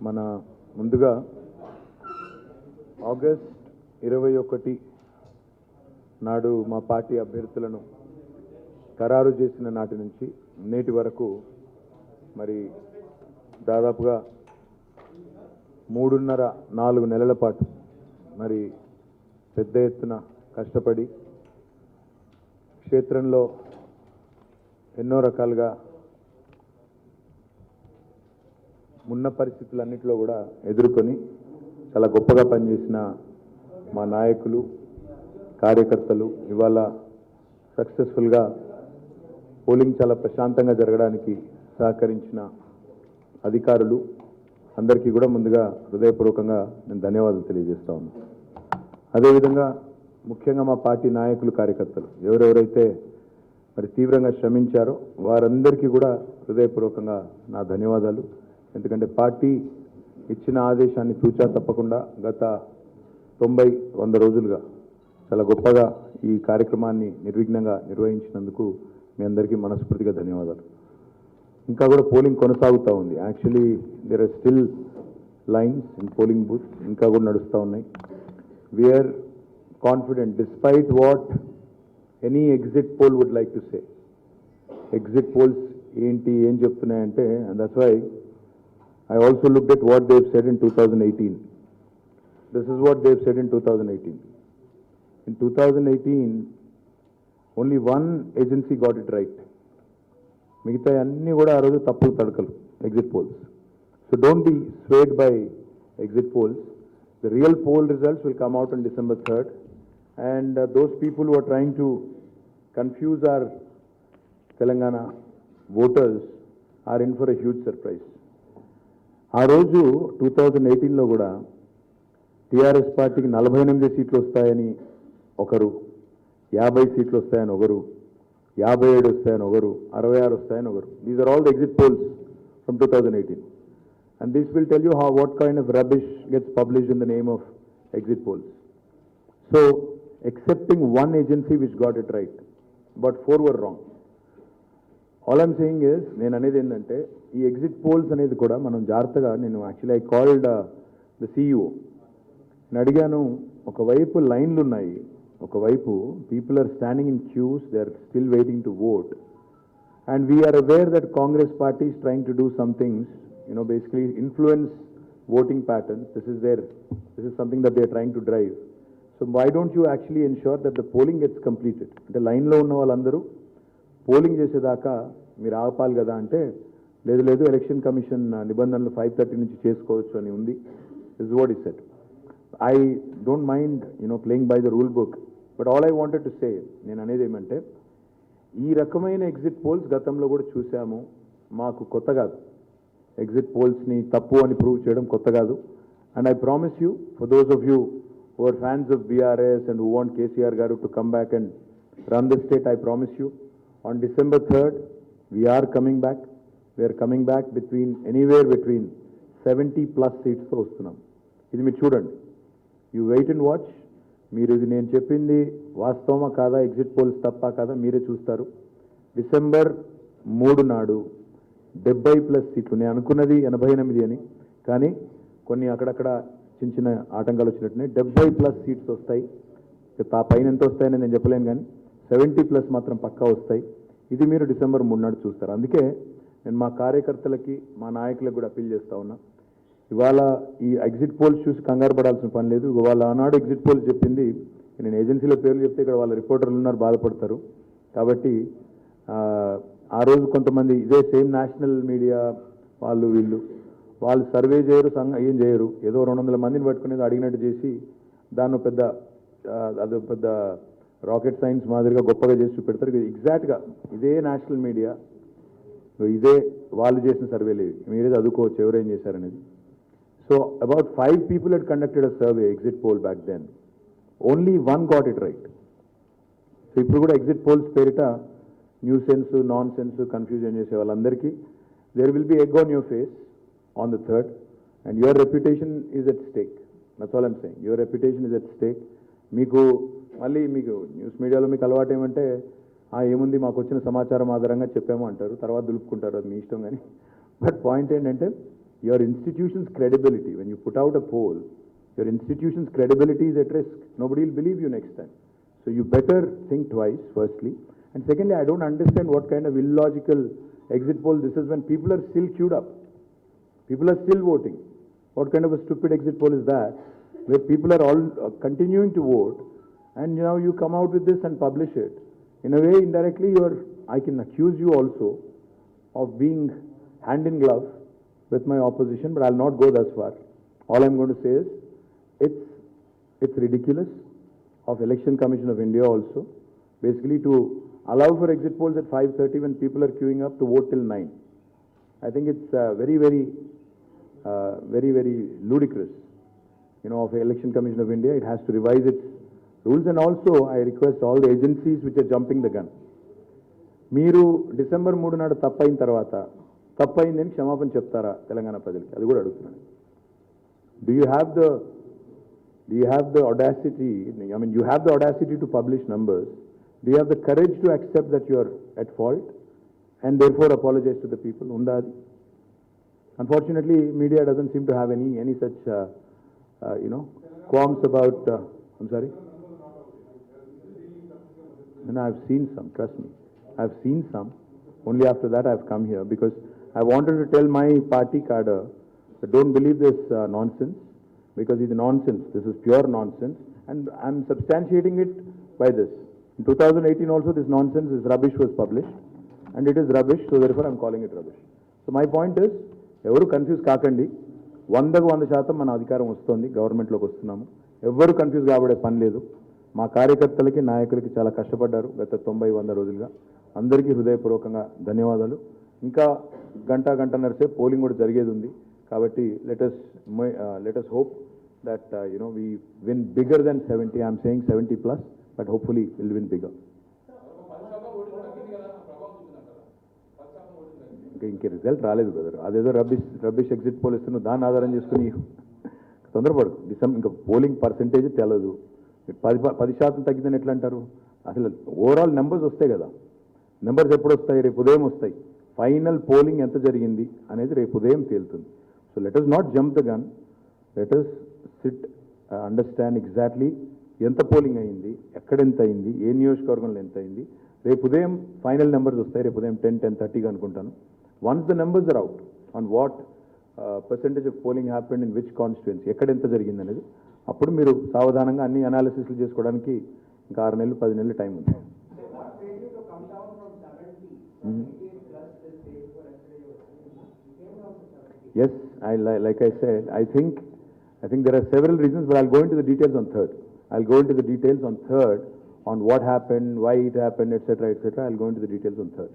మన ముందుగా ఆగస్ట్ 21 నాడు మా పార్టీ అభ్యర్థులను ఖరారు చేసిన నాటి నుంచి నేటి వరకు మరి దాదాపుగా 3.5-4 నెలల పాటు మరి పెద్ద ఎత్తున కష్టపడి క్షేత్రంలో ఎన్నో రకాలుగా ఉన్న పరిస్థితులన్నింటిలో కూడా ఎదుర్కొని చాలా గొప్పగా పనిచేసిన మా నాయకులు కార్యకర్తలు ఇవాళ సక్సెస్ఫుల్గా పోలింగ్ చాలా ప్రశాంతంగా జరగడానికి సహకరించిన అధికారులు అందరికీ కూడా ముందుగా హృదయపూర్వకంగా నేను ధన్యవాదాలు తెలియజేస్తా ఉన్నాను. అదేవిధంగా ముఖ్యంగా మా పార్టీ నాయకులు కార్యకర్తలు ఎవరెవరైతే మరి తీవ్రంగా శ్రమించారో వారందరికీ కూడా హృదయపూర్వకంగా నా ధన్యవాదాలు. ఎందుకంటే పార్టీ ఇచ్చిన ఆదేశాన్ని తూచా తప్పకుండా గత 90-100 రోజులుగా చాలా గొప్పగా ఈ కార్యక్రమాన్ని నిర్విఘ్నంగా నిర్వహించినందుకు మీ అందరికీ మనస్ఫూర్తిగా ధన్యవాదాలు. ఇంకా కూడా పోలింగ్ కొనసాగుతూ ఉంది. Actually there are still lines in polling booth ఇంకా కూడా నడుస్తూ ఉన్నాయి. We are confident despite what any exit poll would like to say. Exit polls ఏంటి ఏం చెప్తున్నాయంటే, and that's why I also looked at what they've said in 2018. This is what they've said in 2018. In 2018, only one agency got it right. మిగతా అన్నీ కూడా ఆ రోజు తప్పులు తడకలు exit polls. So don't be swayed by exit polls. The real poll results will come out on December 3rd. And those people who are trying to confuse our Telangana voters are in for a huge surprise. ఆ రోజు 2018లో కూడా TRS పార్టీకి 48 సీట్లు వస్తాయని ఒకరు, 50 సీట్లు వస్తాయని ఒకరు, 57 వస్తాయని ఒకరు, 66 వస్తాయని ఒకరు. These are all the exit polls from 2018. And this will tell you what kind of rubbish gets published in the name of exit polls. So excepting one agency which got it right, but 4 were wrong. All I'm saying is, నేను అనేది ఏంటంటే ఈ exit polls అనేది కూడా మనం జాగ్రత్తగా, నేను actually I called the CEO, నేను అడిగాను, ఒకవైపు లైన్లు ఉన్నాయి, ఒకవైపు people are standing in queues, they are still waiting to vote, and we're aware that Congress party is trying to do some things, basically influence voting patterns. This is something that they are trying to drive. So why don't you actually ensure that the polling gets completed? అంటే లైన్లో ఉన్న వాళ్ళందరూ polling చేసేదాకా మీరు ఆపాలి కదా అంటే, లేదు ఎలక్షన్ కమిషన్ నిబంధనలు 5:30 నుంచి చేసుకోవచ్చు అని ఉంది. This what is set. I don't mind playing by the rule book, but all I wanted to say, నేను అనేది ఏమంటే ఈ రకమైన ఎగ్జిట్ పోల్స్ గతంలో కూడా చూసాము, మాకు కొత్త కాదు. ఎగ్జిట్ పోల్స్ని తప్పు అని ప్రూవ్ చేయడం కొత్త కాదు. And I promise you, for those of you who are fans of BRS and who want KTR garu to come back and run the state, I promise you, on December 3rd, we are coming back. We are coming back anywhere between 70+ seats తో వస్తున్నాం. ఇది మీరు చూడండి, you wait and watch. మీరు ఇది నేను చెప్పింది వాస్తవమా కాదా, ఎగ్జిట్ పోల్స్ తప్పా కాదా మీరే చూస్తారు. December 3 నాడు 70+ సీట్లు. నేను అనుకున్నది 88 అని, కానీ కొన్ని అక్కడక్కడ చిన్న ఆటంకాలు వచ్చినట్టున్నాయి. 70+ సీట్స్ వస్తాయి. ఆ పైన ఎంత వస్తాయని నేను చెప్పలేను, కానీ 70+ మాత్రం పక్కా వస్తాయి. ఇది మీరు December 3 నాడు చూస్తారు. అందుకే నేను మా కార్యకర్తలకి, మా నాయకులకు కూడా అప్పీల్ చేస్తా ఉన్నా, ఇవాళ ఈ ఎగ్జిట్ పోల్స్ చూసి కంగారు పడాల్సిన పని లేదు. ఇవాళ ఆనాడు ఎగ్జిట్ పోల్స్ చెప్పింది, నేను ఏజెన్సీల పేర్లు చెప్తే ఇక్కడ వాళ్ళ రిపోర్టర్లు ఉన్నారు, బాధపడతారు. కాబట్టి ఆ రోజు కొంతమంది ఇదే సేమ్ నేషనల్ మీడియా వాళ్ళు సర్వే చేయరు, ఏం చేయరు, ఏదో 200 మందిని పట్టుకునేది అడిగినట్టు చేసి దాన్ని పెద్ద రాకెట్ సైన్స్ మాదిరిగా గొప్పగా చేసి చూపెడతారు. ఎగ్జాక్ట్గా ఇదే నేషనల్ మీడియా, ఇదే వాళ్ళు చేసిన సర్వేలు, మీరే చదువుకోవచ్చు ఎవరేం చేశారనేది. So about 5 people had conducted a survey, exit poll back then. Only 1 got it right. So ఇప్పుడు కూడా ఎగ్జిట్ పోల్స్ పేరిట nuisance, nonsense confusion చేసే వాళ్ళందరికీ there will be egg on your face on the 3rd, and your reputation is at stake. That's all I'm saying. Your reputation is at stake. మీకు news మీడియాలో మీకు అలవాటు ఏమంటే, ఏముంది మాకు వచ్చిన సమాచారం ఆధారంగా చెప్పాము అంటారు, తర్వాత దులుపుకుంటారు, అది మీ ఇష్టం. కానీ బట్ పాయింట్ ఏంటంటే your institution's credibility, when you put out a poll, your institution's credibility is at risk. Nobody will believe you next time. So you better think twice, firstly. And secondly, I don't understand what kind of illogical exit poll this is when people are still queued up. People are still voting. What kind of a stupid exit poll is that? Where people are all continuing to vote, and now you come out with this and publish it. In a way, indirectly, I can accuse you also of being hand in glove with my opposition, but I'll not go thus far. All I'm going to say is, it's ridiculous of Election Commission of India also, basically to allow for exit polls at 5:30 when people are queuing up to vote till 9. I think it's very, very ludicrous, of Election Commission of India. It has to revise its rules, and also I request all the agencies which are jumping the gun. మీరు December 3 నాడు తప్పైన తర్వాత తప్పైందని క్షమాపణ చెప్తారా తెలంగాణ ప్రజలకి? అది కూడా అడుగుతున్నాను. Do you have the audacity, you have the audacity to publish numbers. Do you have the courage to accept that you are at fault and therefore apologize to the people? Unda adi? Unfortunately, media doesn't seem to have any such, qualms about, I'm sorry? No, I've seen some, trust me. I've seen some. Only after that I've come here because I wanted to tell my party cadre that don't believe this nonsense, because it's nonsense. This is pure nonsense, and I'm substantiating it by this. In 2018 also this nonsense, this rubbish was published, and it is rubbish, so therefore I'm calling it rubbish. So my point is, ఎవరు confuse కాకండి. 100% మన అధికారం వస్తుంది, గవర్నమెంట్లోకి వస్తున్నాము. ఎవరు confuse కాబడే పని లేదు. మా కార్యకర్తలకి, నాయకులకి చాలా కష్టపడ్డారు గత 90-100 రోజులుగా. అందరికీ హృదయపూర్వకంగా ధన్యవాదాలు. ఇంకా గంటన్నర సేపు పోలింగ్ కూడా జరిగేది ఉంది. కాబట్టి let us hope that we win bigger than 70. I'm saying 70 plus, but hopefully we'll win bigger. ఇంకే రిజల్ట్ రాలేదు బ్రదర్. అదేదో రబ్బిష్ ఎగ్జిట్ పోల్ ఇస్తున్నావు, దాన్ని ఆధారం చేసుకుని తొందరపడు. ఇంకా పోలింగ్ పర్సెంటేజ్ తెలదు. 10% తగ్గిందని ఎట్లా అంటారు? అసలు ఓవరాల్ నెంబర్స్ వస్తాయి కదా. నెంబర్స్ ఎప్పుడు వస్తాయి? రేపు ఉదయం వస్తాయి. ఫైనల్ పోలింగ్ ఎంత జరిగింది అనేది రేపు ఉదయం తేలుతుంది. So let us not jump the gun. Let us SIT, understand exactly ఎంత పోలింగ్ అయింది, ఎక్కడ ఎంత అయింది, ఏ నియోజకవర్గంలో ఎంత అయింది. రేపు ఉదయం ఫైనల్ నెంబర్స్ వస్తాయి. రేపు ఉదయం 10:30 అనుకుంటాను. Once the numbers are out on what percentage of polling happened in which constituency, ఎక్కడ ఎంత జరిగింది అనేది, అప్పుడు మీరు సావధానంగా అన్ని అనాలిసిస్లు చేసుకోవడానికి ఇంకా 6 నెలలు 10 నెలలు టైం ఉంది. Yes, like I said, I think there are several reasons, but I'll go into the details on third. On what happened, why it happened, etc. I'll go into the details on third.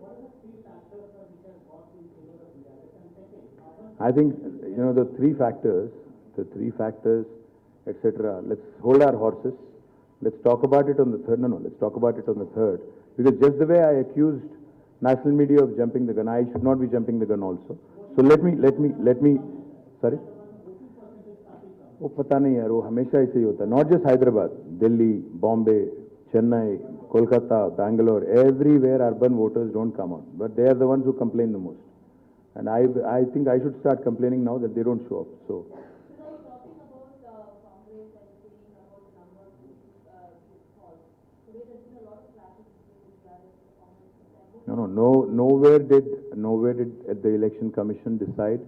I think, the three factors, etc. Let's hold our horses. Let's talk about it on the third. No, let's talk about it on the third. Because just the way I accused national media of jumping the gun, I should not be jumping the gun also. So let me, sorry? वो पता नहीं यार, वो हमेशा ऐसे ही होता है. Not just Hyderabad, Delhi, Bombay, Chennai, Kolkata, Bangalore, everywhere urban voters don't come out. But they are the ones who complain the most. And I think I should start complaining now that they don't show up. So nowhere did at the Election Commission decide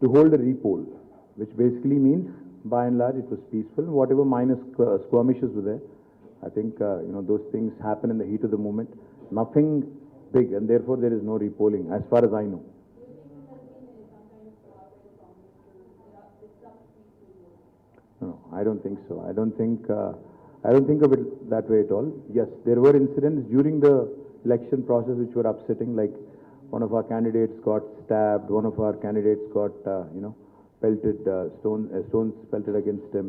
to hold a repoll, which basically means by and large it was peaceful. Whatever minor skirmishes were there, I think those things happen in the heat of the moment. Nothing big, and therefore there is no repolling as far as I know. No, I don't think so. I don't think of it that way at all. Yes, there were incidents during the election process which were upsetting, like one of our candidates got stabbed, one of our candidates got pelted, stones pelted against him.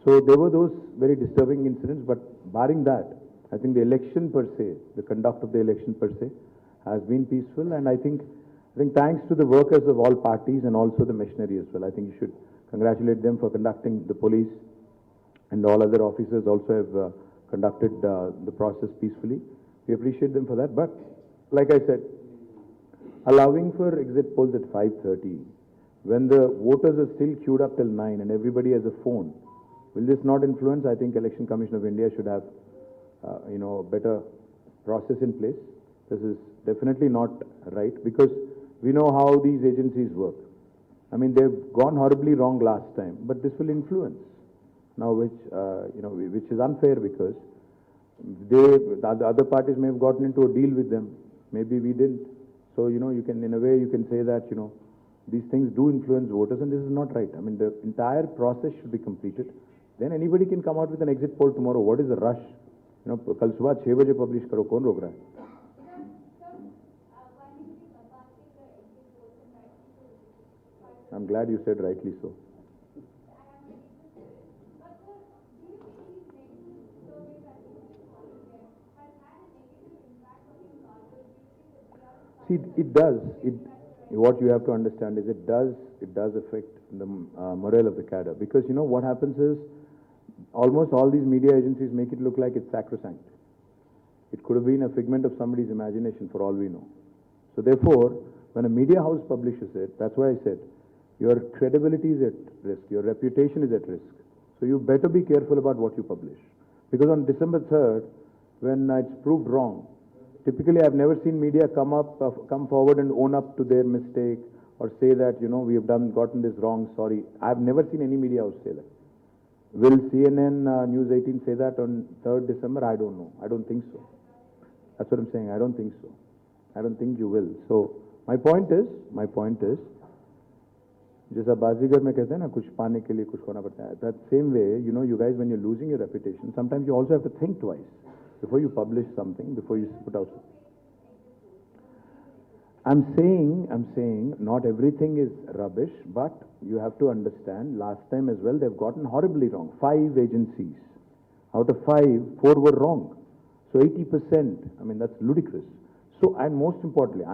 So there were those very disturbing incidents, but barring that, I think the election per se, the conduct of the election per se, has been peaceful, and I think thanks to the workers of all parties and also the machinery as well. I think you should congratulate them for conducting. The police and all other officers also have conducted the process peacefully. We appreciate them for that. But like I said, allowing for exit polls at 5:30 when the voters are still queued up till 9 and everybody has a phone, will this not influence? I think Election Commission of India should have, a better process in place. This is definitely not right because we know how these agencies work. I mean, they've gone horribly wrong last time, but this will influence now, which is unfair because the other parties may have gotten into a deal with them. Maybe we didn't. So, you can, in a way, you can say that, these things do influence voters and this is not right. I mean, the entire process should be completed. Then anybody can come out with an exit poll tomorrow. What is the rush? कल सुबह 6 बजे publish करो, कौन रोक रहा है? I'm glad you said rightly so. See, it does. What you have to understand is it does affect the morale of the cadre because what happens is almost all these media agencies make it look like it's sacrosanct. It could have been a figment of somebody's imagination for all we know. So therefore, when a media house publishes it, that's why I said your credibility is at risk, your reputation is at risk. So you better be careful about what you publish. Because on December 3rd, when it's proved wrong, typically I've never seen media come forward and own up to their mistake or say that, we have gotten this wrong, sorry. I've never seen any media house say that. Will CNN, News 18 say that on 3rd December? I don't know. I don't think so. That's what I'm saying. I don't think so. I don't think you will. So my point is, जैसा बाजीगर में कहते हैं ना, कुछ पाने के लिए कुछ खोना पड़ता है. That same way, you guys, when you're losing your reputation, sometimes you also have to think twice before you publish something, before you put out something. I'm saying not everything is rubbish, but you have to understand, last time as well, they've gotten horribly wrong. 5 agencies. Out of 5, 4 were wrong. So 80%, I mean, that's ludicrous. So, and most importantly,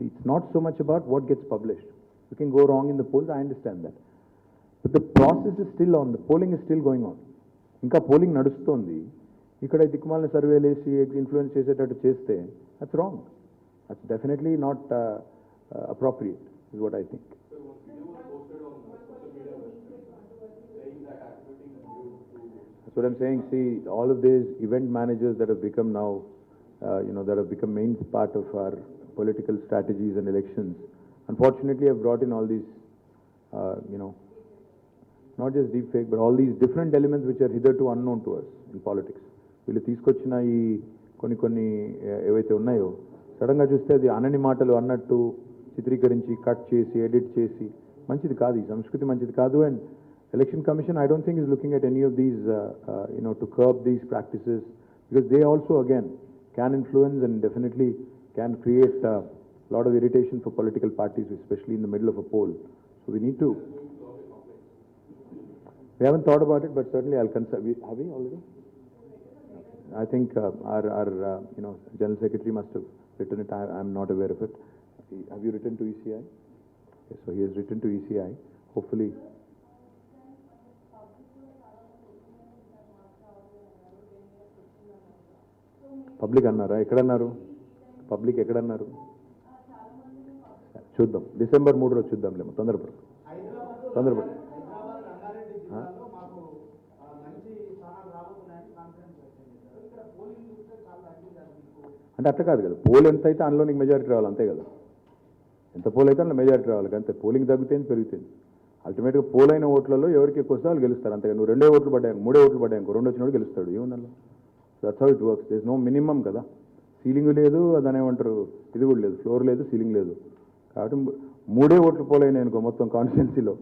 see, it's not so much about what gets published. You can go wrong in the polls, I understand that. But the process is still on, the polling is still going on. Inka polling nadustondi, ikkada dikkumalna survey lesi influence chesettattu cheste, that's wrong. That's definitely not appropriate, is what I think. So, one video was posted on social media saying that activating the view to... That's what I'm saying. See, all of these event managers that have become now, that have become main part of our political strategies and elections, unfortunately have brought in all these, not just deep fake, but all these different elements which are hitherto unknown to us in politics. వీళ్ళు తీసుకొచ్చిన ఈ కొన్ని ఏవైతే ఉన్నాయో సడన్గా చూస్తే అది అనని మాటలు అన్నట్టు చిత్రీకరించి కట్ చేసి ఎడిట్ చేసి మంచిది కాదు, ఈ సంస్కృతి మంచిది కాదు. And election commission I don't think is looking at any of these to curb these practices because they also again can influence and definitely can create lot of irritation for political parties, especially in the middle of a poll. So we need to... We haven't thought about it, but certainly I'll consult. Have we already? I think our General Secretary must have written it. I'm not aware of it. Have you written to ECI? Okay, so he has written to ECI. Hopefully... Public annara, ekkadanaru? Public ekkadanaru? చూద్దాం, December 3 రోజు చూద్దాంలేమో, తొందరపడు. అంటే అట్లా కాదు కదా, pole ఎంత అయితే అందులో నీకు మెజారిటీ రావాలి, అంతే కదా. ఎంత పోల్ అయితే అందులో మెజారిటీ రావాలి, అంతే. పోలింగ్ తగ్గుతుంది పెరుగుతుంది. అల్టిమేట్గా పోల్ అయిన ఓట్లలో ఎవరికి ఎక్కువ వస్తే వాళ్ళు గెలుస్తారు, అంతే. నువ్వు 2 ఓట్లు పడ్డాయి, 3 ఓట్లు పడ్డాయి, 2 వచ్చినోడు గెలుస్తాడు. ఏముందల్లో that's how it works. There is no minimum కదా. సీలింగ్ లేదు, దాని ఏమంటారు, ఇది కూడా లేదు, ఫ్లోర్ లేదు, సీలింగ్ లేదు. కాబట్టి 3 ఓట్లు పోలైనాయి అనుకో మొత్తం కాన్స్టిట్యున్సీలో,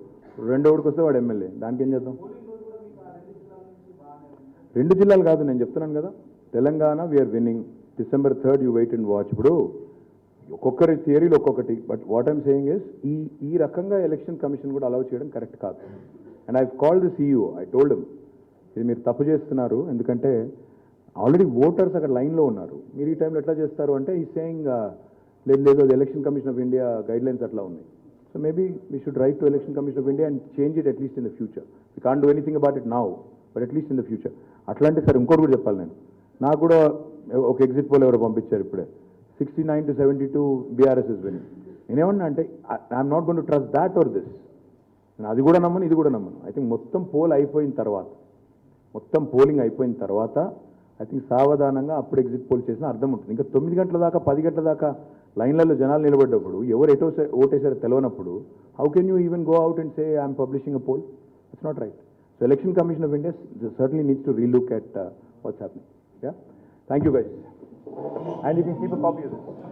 2 ఓటుకు వస్తే వాడు ఎమ్మెల్యే. దానికి ఏం చేద్దాం? 2 జిల్లాలు కాదు, నేను చెప్తున్నాను కదా. Telangana we're winning. December 3rd you wait and watch. ఇప్పుడు ఒక్కొక్కరి థియరీలు ఒక్కొక్కటి, but what I'm saying is ఈ రకంగా ఎలక్షన్ కమిషన్ కూడా అలౌ చేయడం కరెక్ట్ కాదు. And I called the CEO, I told him, ఇది మీరు తప్పు చేస్తున్నారు, ఎందుకంటే ఆల్రెడీ ఓటర్స్ అక్కడ లైన్లో ఉన్నారు, మీరు ఈ టైంలో ఎట్లా చేస్తారు అంటే ఈ సేయింగ్ లేదు, అది election commission of India guide lines అట్లా ఉన్నాయి. So maybe we should write to election commission of India and change it at least in the future. We can't do anything about it now, but at least in the future. అట్లాంటి sir ఇంకోటి కూడా చెప్పాలి నేను. నాకు కూడా ఒక ఎగ్జిట్ పోల్ ఎవరో పంపించారు ఇప్పుడే, 69 to 72 బీఆర్ఎస్ ఇస్ వినింగ్. నేనేమన్నా అంటే I'm not going to trust that or this. నేను అది కూడా నమ్మను, ఇది కూడా నమ్మను. ఐ థింక్ మొత్తం పోలింగ్ అయిపోయిన తర్వాత ఐ థింక్ సావధానంగా అప్పుడు ఎగ్జిట్ పోల్ చేసిన అర్థం ఉంటుంది. ఇంకా 9 గంటల దాకా 10 గంటల దాకా లైన్లలో జనాలు నిలబడ్డప్పుడు ఎవరు ఎటో ఓటేసారో తెలియనప్పుడు how can you even go out and say I'm publishing a poll? It's not right. So election commission of India certainly needs to relook at what's happening. Yeah. Thank you guys. And you can keep a copy of this.